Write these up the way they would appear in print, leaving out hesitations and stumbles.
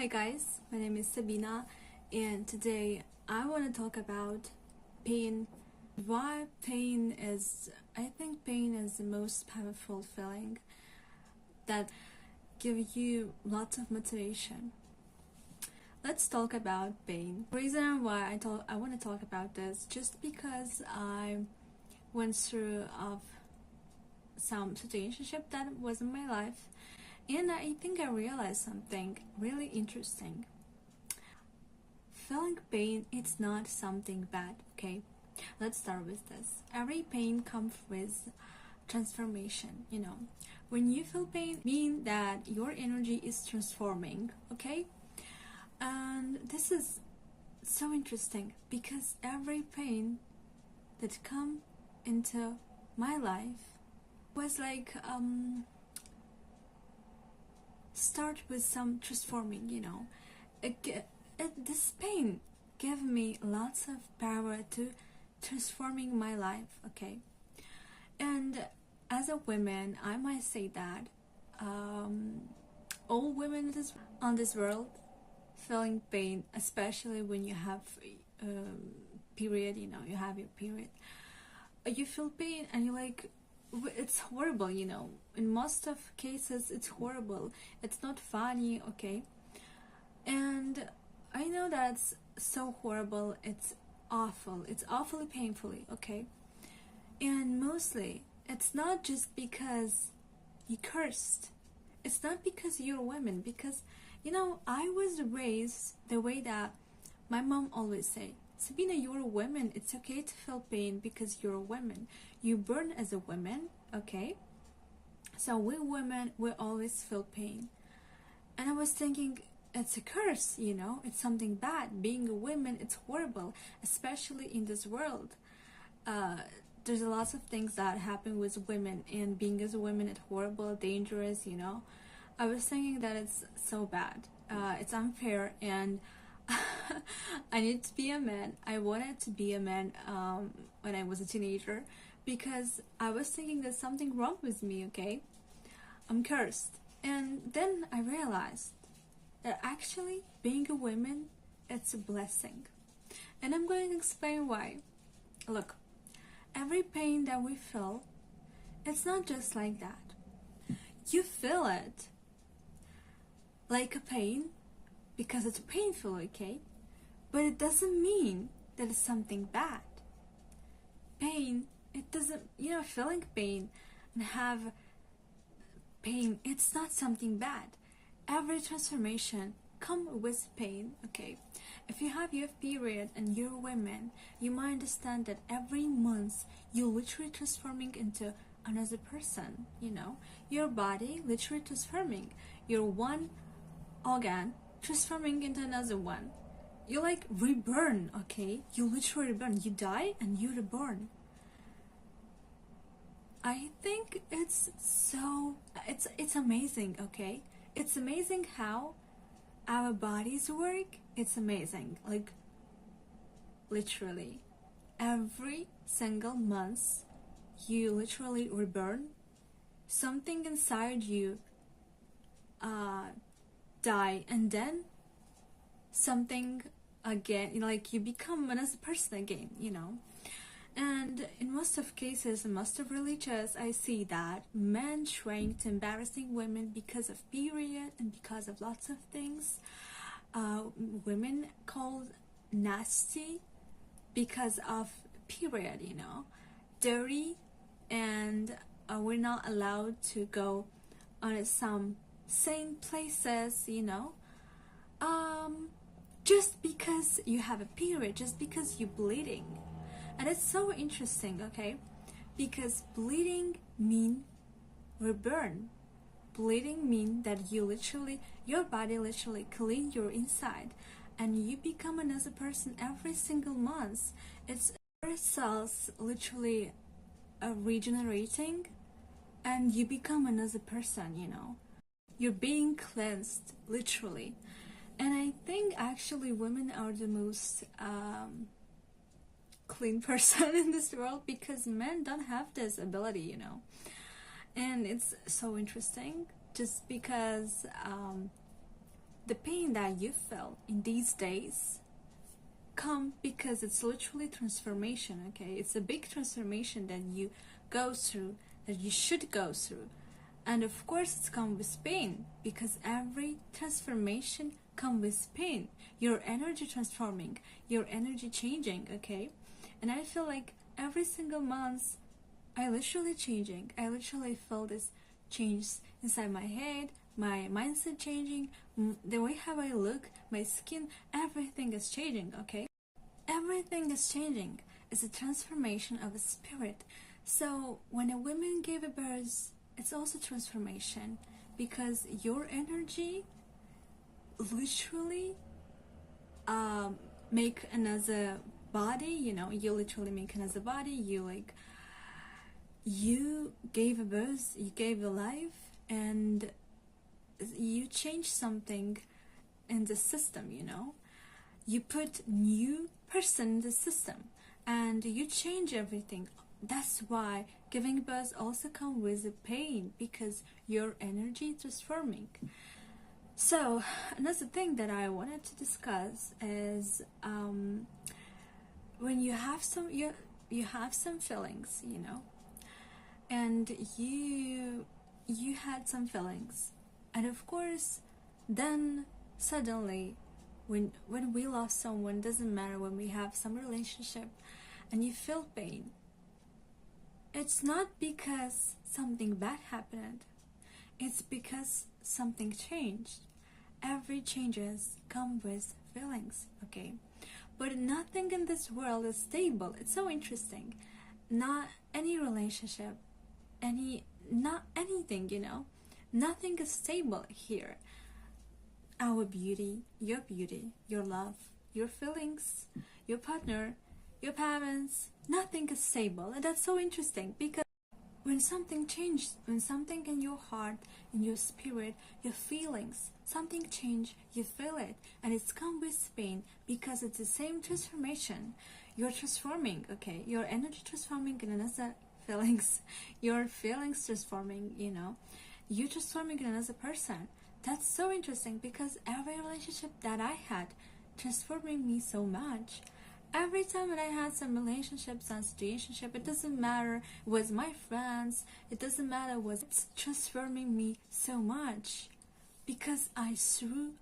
Hi guys, my name is Sabina and today I want to talk about pain. Why pain is, I think pain is the most powerful feeling that gives you lots of motivation. Let's talk about pain. The reason why I want to talk about this just because I went through some situationship that was in my life, and I think I realized something really interesting. Feeling pain, it's not something bad, okay? Let's start with this. Every pain comes with transformation, When you feel pain, mean that your energy is transforming, okay? And this is so interesting because every pain that come into my life was like start with some transforming, this pain gave me lots of power to transforming my life, okay? And as a woman, I might say that all women on this world feeling pain, especially when you have period, you have your period, you feel pain and you're like, it's horrible, in most of cases it's horrible, it's not funny, okay? And I know that's so horrible, it's awful, it's awfully painfully, okay? And mostly it's not just because you cursed, it's not because you're a woman, because I was raised the way that my mom always say, Sabina, you're a woman, it's okay to feel pain because you're a woman, you born as a woman, okay? So we women, we always feel pain. And I was thinking, it's a curse, it's something bad. Being a woman, it's horrible, especially in this world. There's a lot of things that happen with women, and being as a woman, it's horrible, dangerous, I was thinking that it's so bad. It's unfair, and I need to be a man. I wanted to be a man when I was a teenager because I was thinking there's something wrong with me, okay? I'm cursed. And then I realized that actually being a woman, it's a blessing. And I'm going to explain why. Look, every pain that we feel, it's not just like that. You feel it like a pain because it's painful, okay? But it doesn't mean that it's something bad. Pain, it doesn't, feeling pain and have pain, it's not something bad. Every transformation comes with pain, okay? If you have your period and you're a woman, you might understand that every month you're literally transforming into another person, Your body literally transforming. Your one organ transforming into another one. You're like reborn, okay? You literally reborn. You die and you're reborn. I think it's amazing, okay? It's amazing how our bodies work. It's amazing. Like, literally, every single month, you literally reborn. Something inside you die, and then something again, like you become another person again, And in most of cases, in most of religions, I see that men trying to embarrassing women because of period and because of lots of things. Women called nasty because of period, dirty, and we're not allowed to go on some same places, just because you have a period, just because you're bleeding. And it's so interesting, okay? Because bleeding mean reborn. Bleeding mean that your body literally clean your inside and you become another person every single month. It's your cells literally regenerating and you become another person, You're being cleansed, literally. And I think actually women are the most clean person in this world because men don't have this ability, And it's so interesting just because the pain pain that you felt in these days come because it's literally transformation, okay? It's a big transformation that you go through, that you should go through. And of course it's come with pain, because every transformation comes with pain. Your energy transforming, your energy changing, okay? And I feel like every single month I literally changing. I literally feel this change inside my head, my mindset changing, the way how I look, my skin, everything is changing, okay? Everything is changing. It's a transformation of a spirit. So when a woman gave a birth, it's also transformation, because your energy literally make another body, you know, you literally make another body, you gave a birth, you gave a life, and you change something in the system, you know, you put new person in the system and you change everything. That's why giving birth also comes with a pain, because your energy is transforming. So another thing that I wanted to discuss is when you have some you have some feelings, you know, and you had some feelings, and of course then suddenly when we love someone, doesn't matter, when we have some relationship and you feel pain, it's not because something bad happened, it's because something changed. Every changes come with feelings, okay? But nothing in this world is stable. It's so interesting. Not any relationship, not anything, you know, nothing is stable here. Our beauty, your love, your feelings, your partner, your parents, nothing is stable. And that's so interesting, because when something changes, when something in your heart, in your spirit, your feelings, something change, you feel it, and it's come with pain, because it's the same transformation. You're transforming, okay? Your energy transforming in another feelings, your feelings transforming, you know, you transforming in another person. That's so interesting, because every relationship that I had transforming me so much. Every time that I had some relationship, some situationship, it doesn't matter with my friends, it doesn't matter what's transforming me so much, because I threw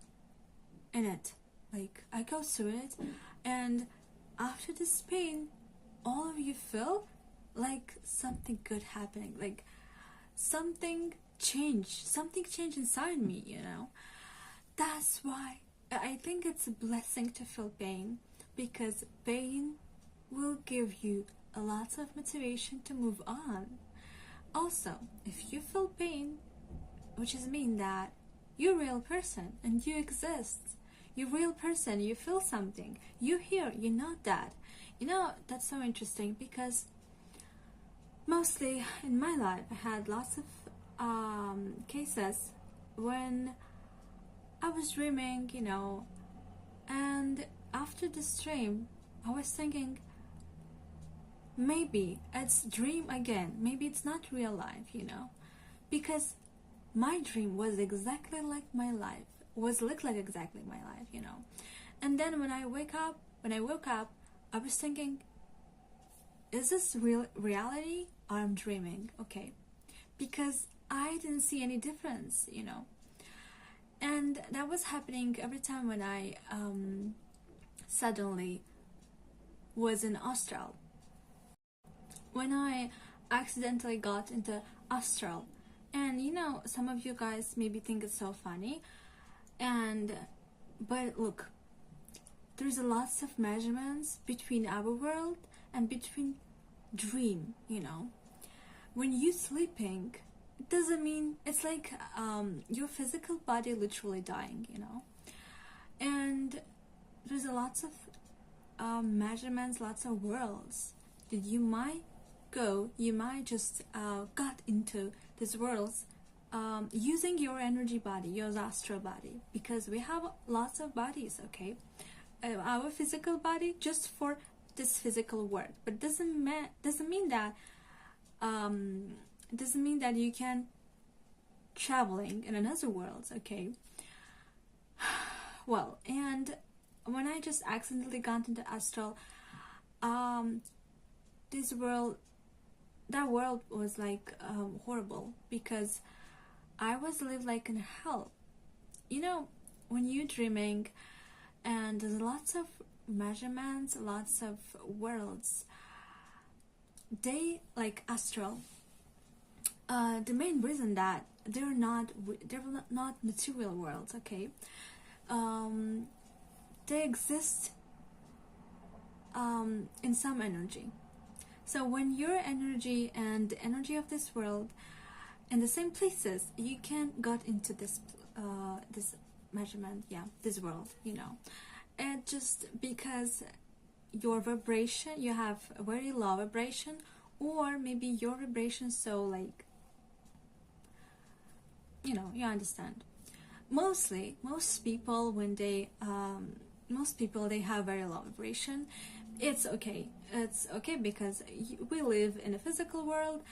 in it, like I go through it, and after this pain, all of you feel like something good happening, like something changed inside me, you know. That's why I think it's a blessing to feel pain, because pain will give you a lot of motivation to move on. Also, if you feel pain, which is mean that you're a real person and you exist, you're a real person, you feel something, you're here, you're not that. You know, that's so interesting, because mostly in my life I had lots of cases when I was dreaming, you know, and after this dream I was thinking, maybe it's dream again, maybe it's not real life, you know, because my dream was exactly like my life, was look like exactly my life, you know. And then when I woke up, I was thinking, is this real reality or I'm dreaming? Okay, because I didn't see any difference, you know. And that was happening every time when I suddenly was in astral. When I accidentally got into astral, and you know, some of you guys maybe think it's so funny, but look, there's a lots of measurements between our world and between dream, you know. When you sleeping, it doesn't mean it's like your physical body literally dying, you know. And there's a lots of measurements, lots of worlds that you might just got into these worlds using your energy body, your astral body, because we have lots of bodies, okay. Our physical body just for this physical world, but doesn't mean that you can traveling in another world, okay. well, and when I just accidentally got into astral, this world, that world was like horrible, because I was lived like in hell. You know, when you're dreaming and there's lots of measurements, lots of worlds, they like astral. The main reason that they're not material worlds, okay? Um, they exist in some energy. So when your energy and the energy of this world in the same places, you can got into this measurement, yeah, this world, you know. And just because your vibration, you have a very low vibration, or maybe your vibration so like, you know, you understand. Mostly, most people when most people they have very low vibration. It's okay. It's okay because we live in a physical world,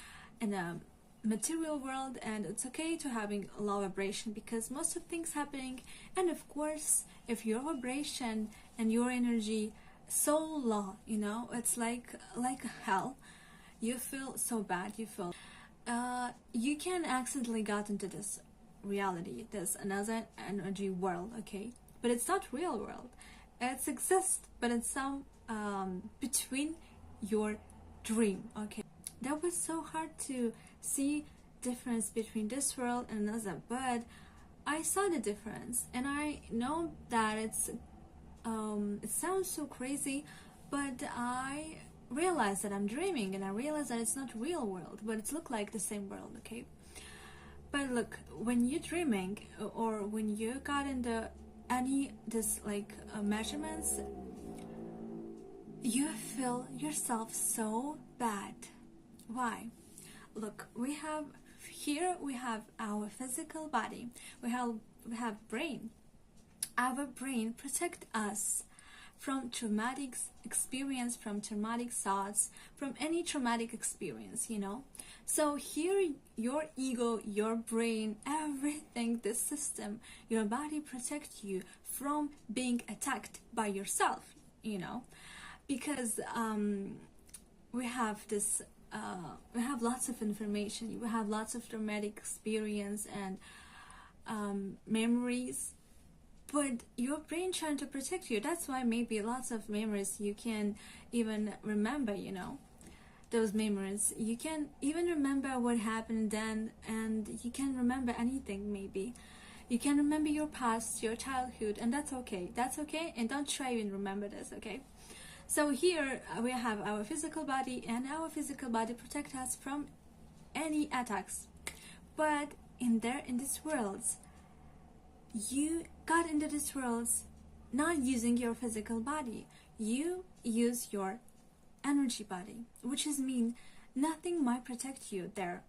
in a material world, and it's okay to having a low vibration because most of things happening. And of course, if your vibration and your energy so low, you know, it's like hell. You feel so bad. You feel you can accidentally got into this reality, this another energy world, okay? But it's not real world. It exists, but it's some between your dream, okay? That was so hard to see difference between this world and another, but I saw the difference, and I know that it sounds so crazy, but I realized that I'm dreaming, and I realized that it's not real world, but it's look like the same world, okay? But look, when you're dreaming or when you got into any this like measurements, you feel yourself so bad. Why? Look, we have our physical body. We have brain. Our brain protect us from traumatic experience, from traumatic thoughts, from any traumatic experience, you know. So here your ego, your brain, everything, this system, your body protects you from being attacked by yourself, you know, because we have this we have lots of information, we have lots of traumatic experience and memories, but your brain trying to protect you. That's why maybe lots of memories you can even remember, you know, those memories. You can even remember what happened then, and you can remember anything maybe. You can remember your past, your childhood, and that's okay. That's okay, and don't try and remember this, okay? So here we have our physical body, and our physical body protect us from any attacks. But in this world, you got into this world not using your physical body. You use your energy body, which is mean nothing might protect you there.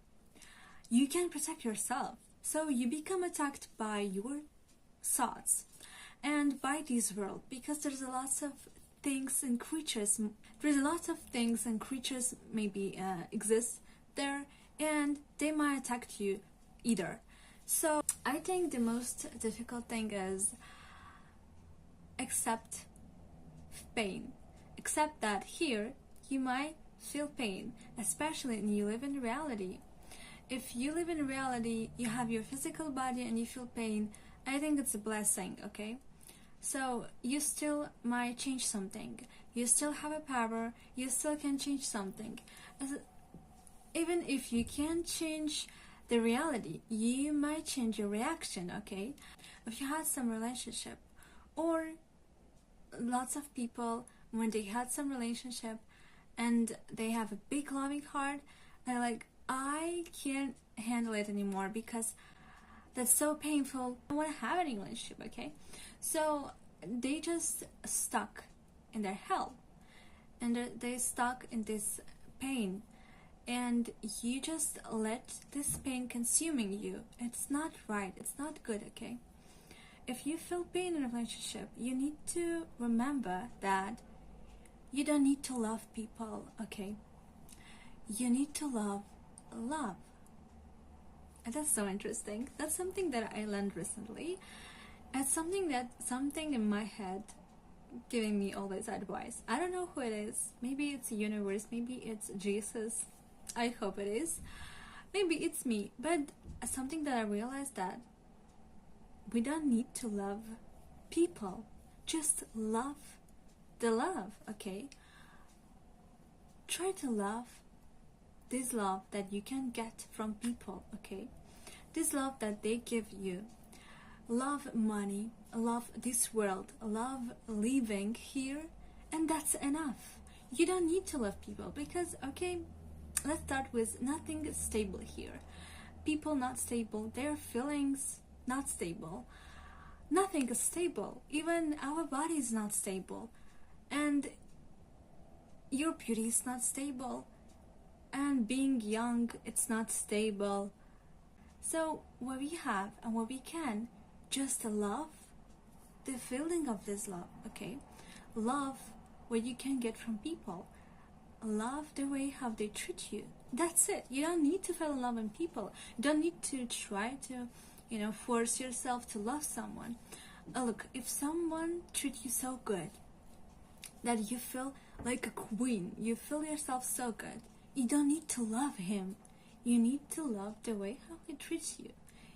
You can protect yourself. So you become attacked by your thoughts and by this world, because there's a lot of things and creatures. There's a lot of things and creatures maybe exist there, and they might attack you either. So I think the most difficult thing is accept pain. Accept that here you might feel pain, especially when you live in reality. If you live in reality, you have your physical body and you feel pain, I think it's a blessing, okay? So you still might change something. You still have a power. You still can change something. Even if you can't change the reality, you might change your reaction, okay? If you had some relationship, or lots of people, when they had some relationship and they have a big loving heart, they're like, I can't handle it anymore because that's so painful. I don't want to have any relationship, okay? So they just stuck in their hell, and they stuck in this pain, and you just let this pain consuming you. It's not right. It's not good, okay? If you feel pain in a relationship, you need to remember that you don't need to love people, okay? You need to love. And that's so interesting. That's something that I learned recently. It's something in my head giving me all this advice. I don't know who it is. Maybe it's the universe, maybe it's Jesus. I hope it is. Maybe it's me. But something that I realized, that we don't need to love people. Just love the love, okay? Try to love this love that you can get from people, okay? This love that they give you. Love money, love this world, love living here, and that's enough. You don't need to love people because, okay, let's start with nothing is stable here. People not stable, their feelings not stable. Nothing is stable. Even our body is not stable. And your beauty is not stable. And being young, it's not stable. So what we have and what we can, just love the feeling of this love, okay? Love what you can get from people. Love the way how they treat you. That's it. You don't need to fall in love with people. You don't need to try to, force yourself to love someone. Look, if someone treats you so good that you feel like a queen, you feel yourself so good, you don't need to love him. You need to love the way how he treats you.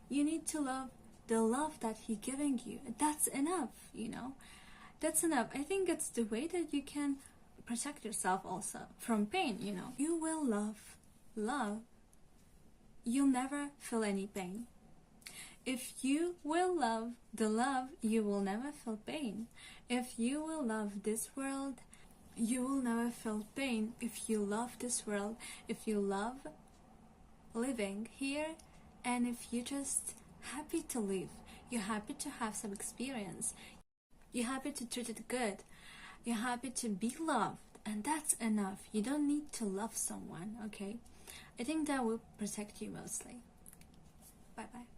You need to love the love that he's giving you. That's enough, That's enough. I think it's the way that you can protect yourself also from pain, You will love. You'll never feel any pain. If you will love the love, you will never feel pain. If you will love this world, you will never feel pain. If you love this world, if you love living here, and if you're just happy to live, you're happy to have some experience, you're happy to treat it good, you're happy to be loved, and that's enough. You don't need to love someone, okay? I think that will protect you mostly. Bye bye.